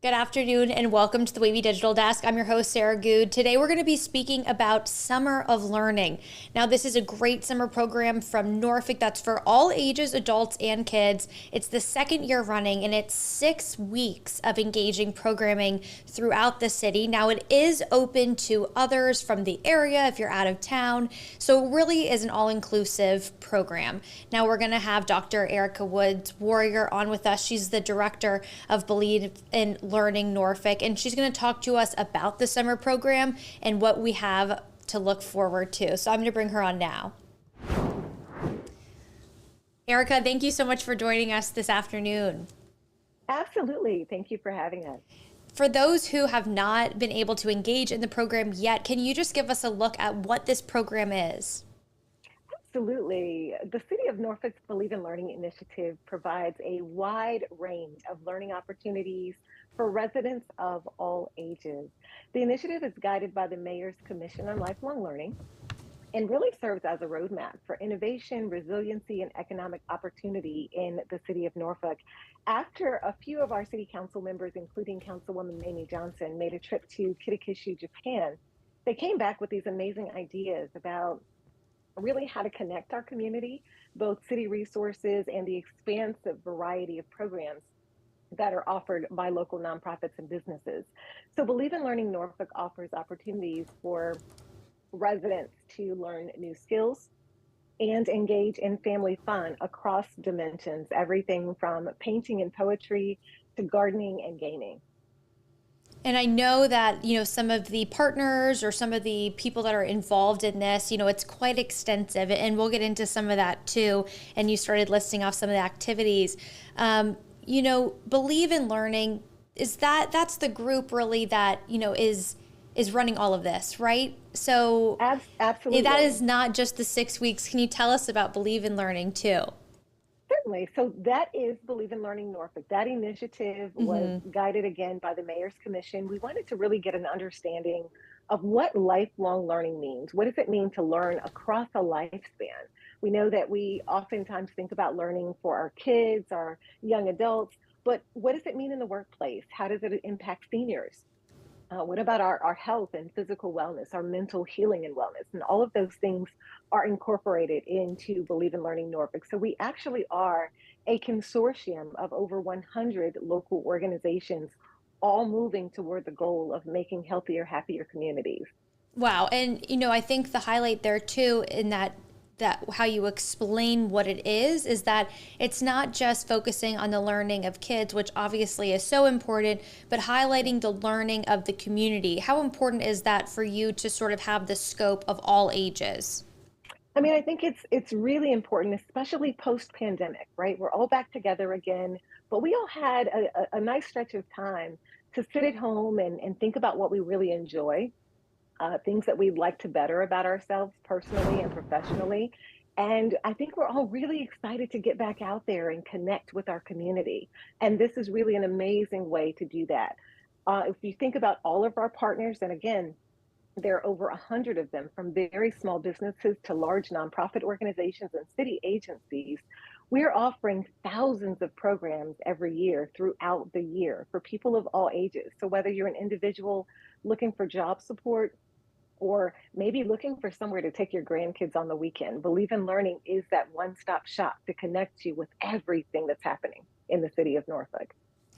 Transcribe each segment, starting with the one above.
Good afternoon and welcome to the WAVY Digital Desk. I'm your host, Sarah Good. Today we're going to be speaking about Summer of Learning. Now, this is a great summer program from Norfolk that's for all ages, adults and kids. It's the second year running and it's 6 weeks of engaging programming throughout the city. Now, it is open to others from the area if you're out of town. So it really is an all-inclusive program. Now, we're going to have Dr. Erica Woods Warrior on with us. She's the director of Believe in Learning Norfolk, and she's going to talk to us about the summer program and what we have to look forward to. So I'm going to bring her on now. Erica, thank you so much for joining us this afternoon. Absolutely. Thank you for having us. For those who have not been able to engage in the program yet, can you just give us a look at what this program is? Absolutely. The City of Norfolk's Believe in Learning initiative provides a wide range of learning opportunities for residents of all ages. The initiative is guided by the Mayor's Commission on Lifelong Learning and really serves as a roadmap for innovation, resiliency, and economic opportunity in the City of Norfolk. After a few of our City Council members, including Councilwoman Mamie Johnson, made a trip to Kitakishu, Japan, they came back with these amazing ideas about really how to connect our community, both city resources and the expansive variety of programs that are offered by local nonprofits and businesses. So Believe in Learning Norfolk offers opportunities for residents to learn new skills and engage in family fun across dimensions, everything from painting and poetry to gardening and gaming. And I know that, some of the partners or some of the people that are involved in this, it's quite extensive. And we'll get into some of that too. And you started listing off some of the activities. Believe in Learning, that's the group really that, is running all of this, right? So Absolutely. that is not just the 6 weeks. Can you tell us about Believe in Learning too? Certainly. So that is Believe in Learning Norfolk. That initiative was guided again by the Mayor's Commission. We wanted to really get an understanding of what lifelong learning means. What does it mean to learn across a lifespan? We know that we oftentimes think about learning for our kids, our young adults, but what does it mean in the workplace? How does it impact seniors? What about our health and physical wellness, our mental healing and wellness? And all of those things are incorporated into Believe in Learning Norfolk. So we actually are a consortium of over 100 local organizations, all moving toward the goal of making healthier, happier communities. Wow. And I think the highlight there too in that how you explain what it is that it's not just focusing on the learning of kids, which obviously is so important, but highlighting the learning of the community. How important is that for you to sort of have the scope of all ages? I mean, I think it's really important, especially post-pandemic, right? We're all back together again, but we all had a nice stretch of time to sit at home and think about what we really enjoy, things that we'd like to better about ourselves personally and professionally. And I think we're all really excited to get back out there and connect with our community. And this is really an amazing way to do that. If you think about all of our partners, and again, there are over 100 of them, from very small businesses to large nonprofit organizations and city agencies. We're offering thousands of programs every year throughout the year for people of all ages. So whether you're an individual looking for job support, or maybe looking for somewhere to take your grandkids on the weekend, Believe in Learning is that one-stop shop to connect you with everything that's happening in the city of Norfolk.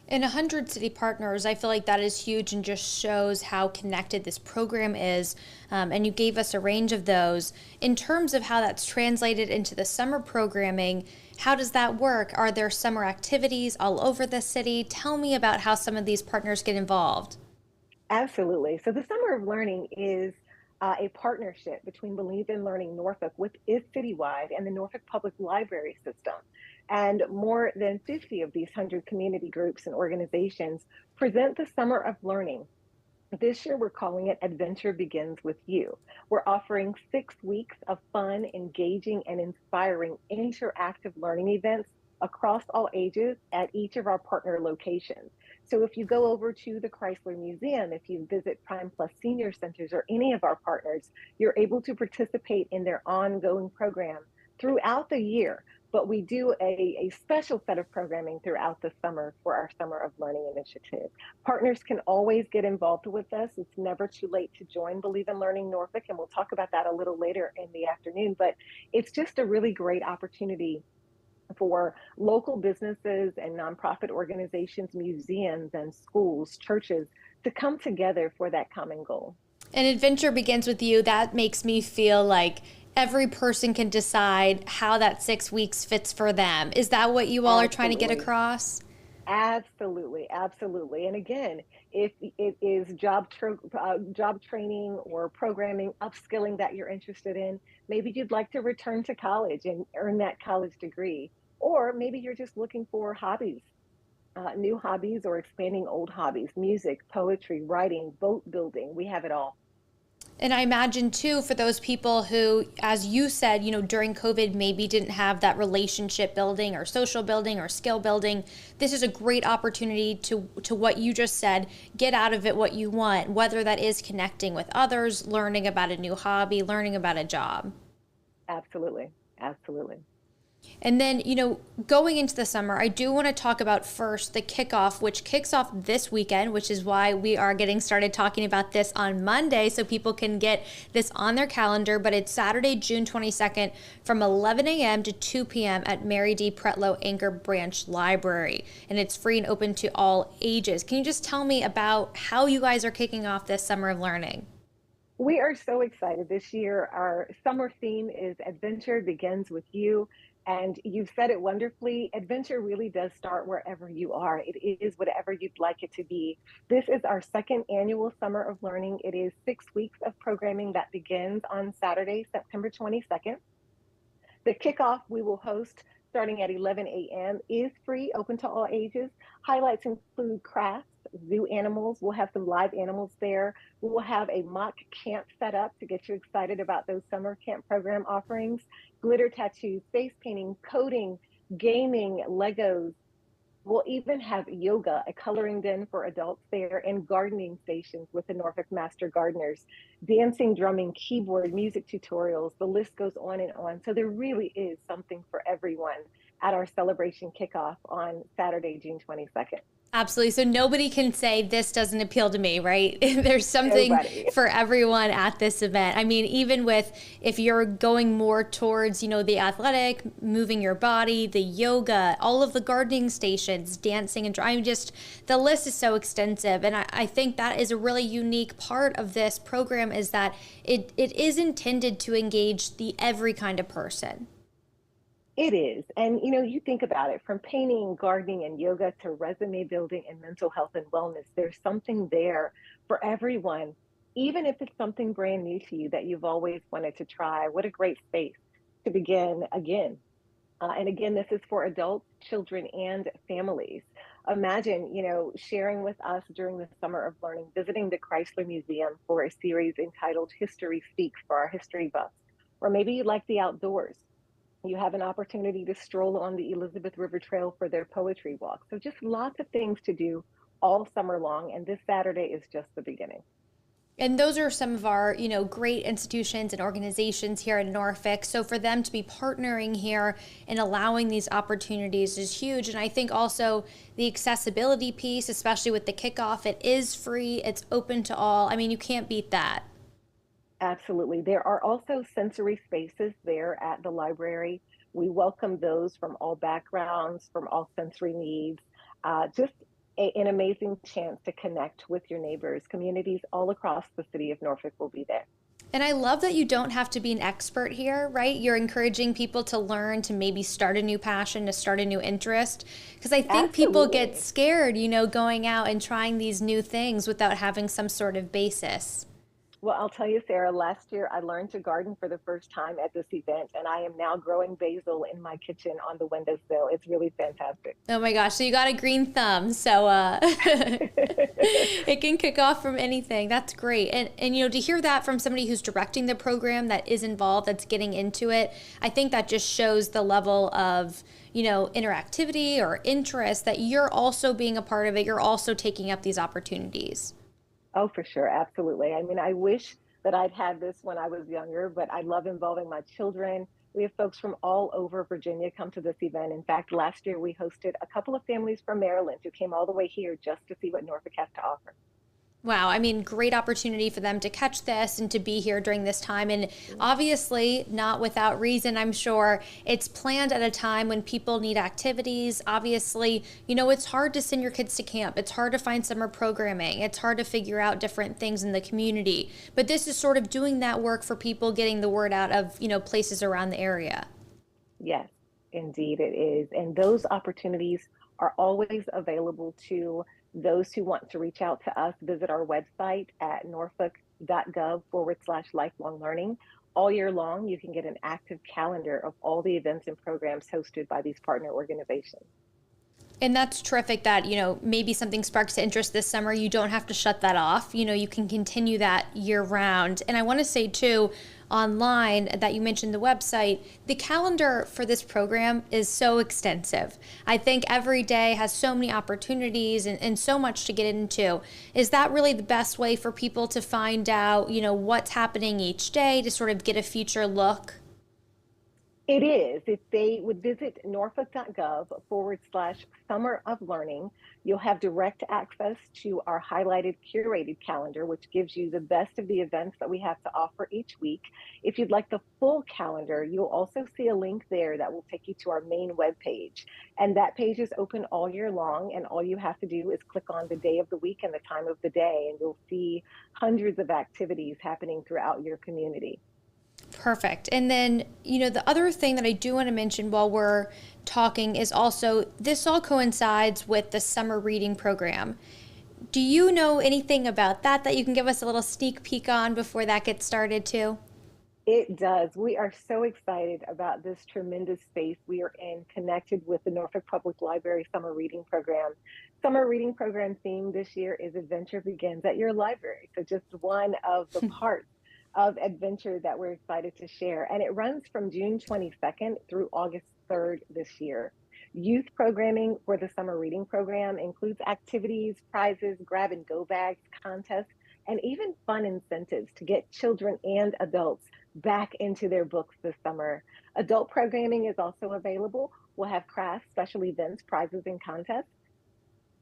In 100 city partners, I feel like that is huge and just shows how connected this program is. And you gave us a range of those. In terms of how that's translated into the summer programming, how does that work? Are there summer activities all over the city? Tell me about how some of these partners get involved. Absolutely. So the Summer of Learning is a partnership between Believe in Learning Norfolk, which is citywide, and the Norfolk Public Library System. And more than 50 of these 100 community groups and organizations present the Summer of Learning. This year, we're calling it Adventure Begins with You. We're offering 6 weeks of fun, engaging, and inspiring interactive learning events across all ages at each of our partner locations. So if you go over to the Chrysler Museum, if you visit Prime Plus Senior Centers or any of our partners, you're able to participate in their ongoing program throughout the year, but we do a special set of programming throughout the summer for our Summer of Learning initiative. Partners can always get involved with us. It's never too late to join Believe in Learning Norfolk, and we'll talk about that a little later in the afternoon. But it's just a really great opportunity for local businesses and nonprofit organizations, museums and schools, churches to come together for that common goal. And adventure begins with you. That makes me feel like every person can decide how that 6 weeks fits for them. Is that what you all are trying to get Absolutely. across? Absolutely, absolutely. And again, if it is job training or programming, upskilling that you're interested in, maybe you'd like to return to college and earn that college degree, or maybe you're just looking for hobbies, new hobbies or expanding old hobbies, music, poetry, writing, boat building. We have it all. And I imagine too, for those people who, as you said, during COVID maybe didn't have that relationship building or social building or skill building, this is a great opportunity to what you just said, get out of it what you want, whether that is connecting with others, learning about a new hobby, learning about a job. Absolutely, absolutely. And then, going into the summer, I do want to talk about first the kickoff, which kicks off this weekend, which is why we are getting started talking about this on Monday so people can get this on their calendar. But it's Saturday, June 22nd from 11 a.m. to 2 p.m. at Mary D. Pretlow Anchor Branch Library. And it's free and open to all ages. Can you just tell me about how you guys are kicking off this summer of learning? We are so excited this year. Our summer theme is Adventure Begins with You. And you've said it wonderfully. Adventure really does start wherever you are. It is whatever you'd like it to be. This is our second annual Summer of Learning. It is 6 weeks of programming that begins on Saturday, September 22nd. The kickoff we will host starting at 11 a.m. is free, open to all ages. Highlights include crafts, zoo animals. We'll have some live animals there. We will have a mock camp set up to get you excited about those summer camp program offerings. Glitter tattoos, face painting, coding, gaming, Legos. We'll even have yoga, a coloring den for adults there, and gardening stations with the Norfolk Master Gardeners, dancing, drumming, keyboard, music tutorials. The list goes on and on. So there really is something for everyone at our celebration kickoff on Saturday, June 22nd. Absolutely. So nobody can say this doesn't appeal to me, right? There's something Nobody. for everyone at this event. I mean, even with if you're going more towards, the athletic, moving your body, the yoga, all of the gardening stations, dancing and driving, just the list is so extensive. And I think that is a really unique part of this program is that it is intended to engage the every kind of person. It is. And you think about it from painting, gardening, and yoga to resume building and mental health and wellness, there's something there for everyone, even if it's something brand new to you that you've always wanted to try. What a great space to begin again. And again, this is for adults, children, and families. Imagine, sharing with us during the Summer of Learning, visiting the Chrysler Museum for a series entitled History Speaks for our history buffs. Or maybe you like the outdoors, you have an opportunity to stroll on the Elizabeth River Trail for their poetry walk. So just lots of things to do all summer long. And this Saturday is just the beginning. And those are some of our, great institutions and organizations here in Norfolk. So for them to be partnering here and allowing these opportunities is huge. And I think also the accessibility piece, especially with the kickoff, it is free, it's open to all. I mean, you can't beat that. Absolutely. There are also sensory spaces there at the library. We welcome those from all backgrounds, from all sensory needs. Just an amazing chance to connect with your neighbors. Communities all across the city of Norfolk will be there. And I love that you don't have to be an expert here, right? You're encouraging people to learn, to maybe start a new passion, to start a new interest. Because I think people get Absolutely. scared, going out and trying these new things without having some sort of basis. Well, I'll tell you, Sarah, last year I learned to garden for the first time at this event, and I am now growing basil in my kitchen on the windowsill. It's really fantastic. Oh my gosh, so you got a green thumb, so it can kick off from anything. That's great. And to hear that from somebody who's directing the program that is involved, that's getting into it, I think that just shows the level of, interactivity or interest that you're also being a part of it. You're also taking up these opportunities. Oh, for sure. Absolutely. I mean, I wish that I'd had this when I was younger, but I love involving my children. We have folks from all over Virginia come to this event. In fact, last year we hosted a couple of families from Maryland who came all the way here just to see what Norfolk has to offer. Wow, I mean, great opportunity for them to catch this and to be here during this time. And obviously, not without reason, I'm sure. It's planned at a time when people need activities. Obviously, it's hard to send your kids to camp. It's hard to find summer programming. It's hard to figure out different things in the community. But this is sort of doing that work for people, getting the word out of, places around the area. Yes, indeed it is. And those opportunities are always available to those who want to reach out to us. Visit our website at norfolk.gov/lifelong learning. All year long, you can get an active calendar of all the events and programs hosted by these partner organizations. And that's terrific that, maybe something sparks interest this summer. You don't have to shut that off. You can continue that year round. And I want to say, too, online that you mentioned the website, the calendar for this program is so extensive. I think every day has so many opportunities and so much to get into. Is that really the best way for people to find out, what's happening each day to sort of get a future look? It is. If they would visit norfolk.gov/summer of learning, you'll have direct access to our highlighted curated calendar, which gives you the best of the events that we have to offer each week. If you'd like the full calendar, you'll also see a link there that will take you to our main webpage. And that page is open all year long. And all you have to do is click on the day of the week and the time of the day, and you'll see hundreds of activities happening throughout your community. Perfect. And then, the other thing that I do want to mention while we're talking is also this all coincides with the summer reading program. Do you know anything about that you can give us a little sneak peek on before that gets started too? It does. We are so excited about this tremendous space we are in, connected with the Norfolk Public Library Summer Reading Program. Summer Reading Program theme this year is Adventure Begins at Your Library. So just one of the parts of adventure that we're excited to share. And it runs from June 22nd through August 3rd this year. Youth programming for the summer reading program includes activities, prizes, grab and go bags, contests, and even fun incentives to get children and adults back into their books this summer. Adult programming is also available. We'll have crafts, special events, prizes, and contests.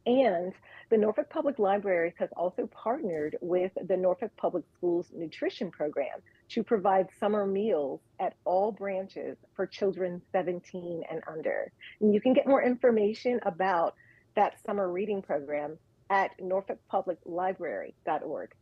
And the Norfolk Public Libraries has also partnered with the Norfolk Public Schools Nutrition Program to provide summer meals at all branches for children 17 and under. And you can get more information about that summer reading program at norfolkpubliclibrary.org.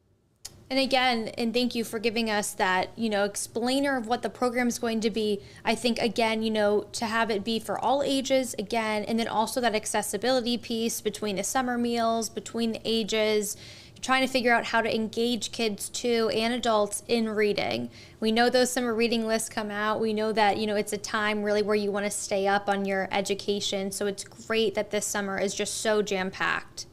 And again, and thank you for giving us that, explainer of what the program is going to be. I think, again, to have it be for all ages, again, and then also that accessibility piece between the summer meals, between the ages, trying to figure out how to engage kids too and adults in reading. We know those summer reading lists come out. We know that, it's a time really where you want to stay up on your education. So it's great that this summer is just so jam-packed.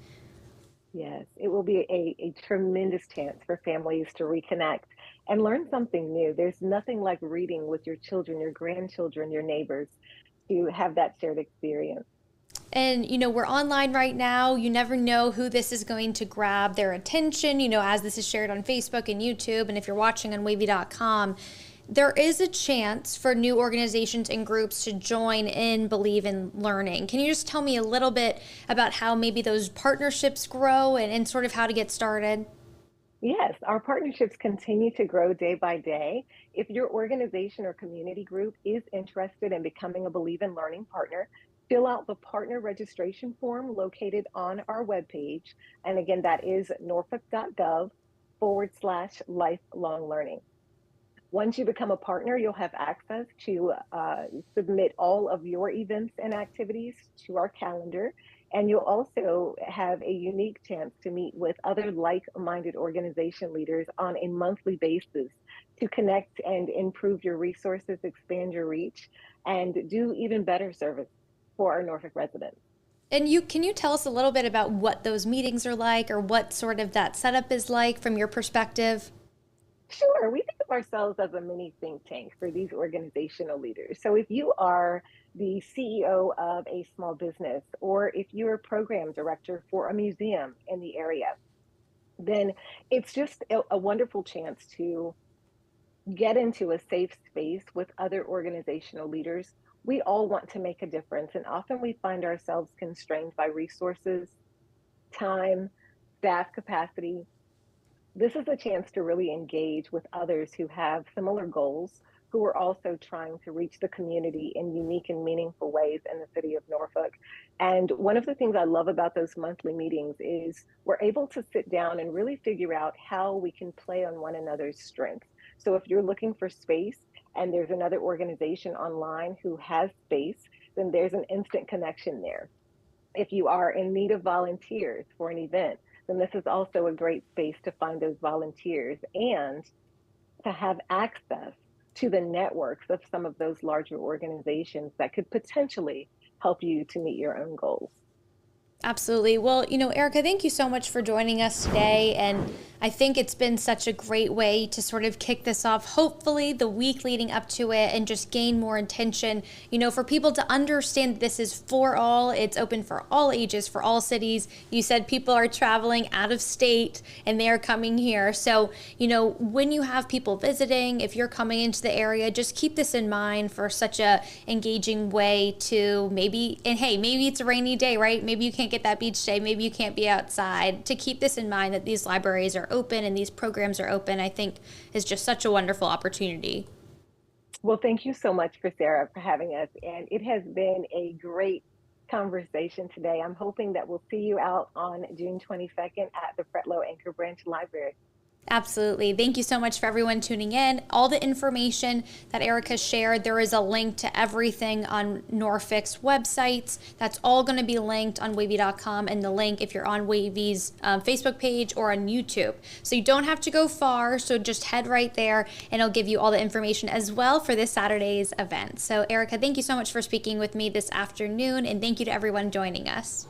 Yes, it will be a tremendous chance for families to reconnect and learn something new. There's nothing like reading with your children, your grandchildren, your neighbors to have that shared experience. And, we're online right now. You never know who this is going to grab their attention, as this is shared on Facebook and YouTube. And if you're watching on wavy.com, there is a chance for new organizations and groups to join in Believe in Learning. Can you just tell me a little bit about how maybe those partnerships grow and sort of how to get started? Yes, our partnerships continue to grow day by day. If your organization or community group is interested in becoming a Believe in Learning partner, fill out the partner registration form located on our webpage. And again, that is norfolk.gov/lifelong learning. Once you become a partner, you'll have access to submit all of your events and activities to our calendar. And you'll also have a unique chance to meet with other like-minded organization leaders on a monthly basis to connect and improve your resources, expand your reach, and do even better service for our Norfolk residents. And can you tell us a little bit about what those meetings are like or what sort of that setup is like from your perspective? Sure, we think of ourselves as a mini think tank for these organizational leaders. So if you are the CEO of a small business, or if you're a program director for a museum in the area, then it's just a wonderful chance to get into a safe space with other organizational leaders, we all want to make a difference. And often we find ourselves constrained by resources, time, staff capacity. This is a chance to really engage with others who have similar goals, who are also trying to reach the community in unique and meaningful ways in the city of Norfolk. And one of the things I love about those monthly meetings is we're able to sit down and really figure out how we can play on one another's strengths. So if you're looking for space and there's another organization online who has space, then there's an instant connection there. If you are in need of volunteers for an event, then this is also a great space to find those volunteers and to have access to the networks of some of those larger organizations that could potentially help you to meet your own goals. Absolutely. Well, Erica, thank you so much for joining us today. And I think it's been such a great way to sort of kick this off, hopefully the week leading up to it, and just gain more attention, for people to understand that this is for all. It's open for all ages, for all cities. You said people are traveling out of state and they are coming here. So, when you have people visiting, if you're coming into the area, just keep this in mind for such a engaging way to maybe it's a rainy day, right? Maybe you can't get that beach day, maybe you can't be outside. To keep this in mind that these libraries are open and these programs are open, I think is just such a wonderful opportunity. Well, thank you so much for Sarah for having us. And it has been a great conversation today. I'm hoping that we'll see you out on June 22nd at the Fretlow Anchor Branch Library. Absolutely. Thank you so much for everyone tuning in. All the information that Erica shared, there is a link to everything on Norfolk's websites. That's all going to be linked on wavy.com, and the link if you're on Wavy's Facebook page or on YouTube. So you don't have to go far. So just head right there and it'll give you all the information as well for this Saturday's event. So Erica, thank you so much for speaking with me this afternoon, and thank you to everyone joining us.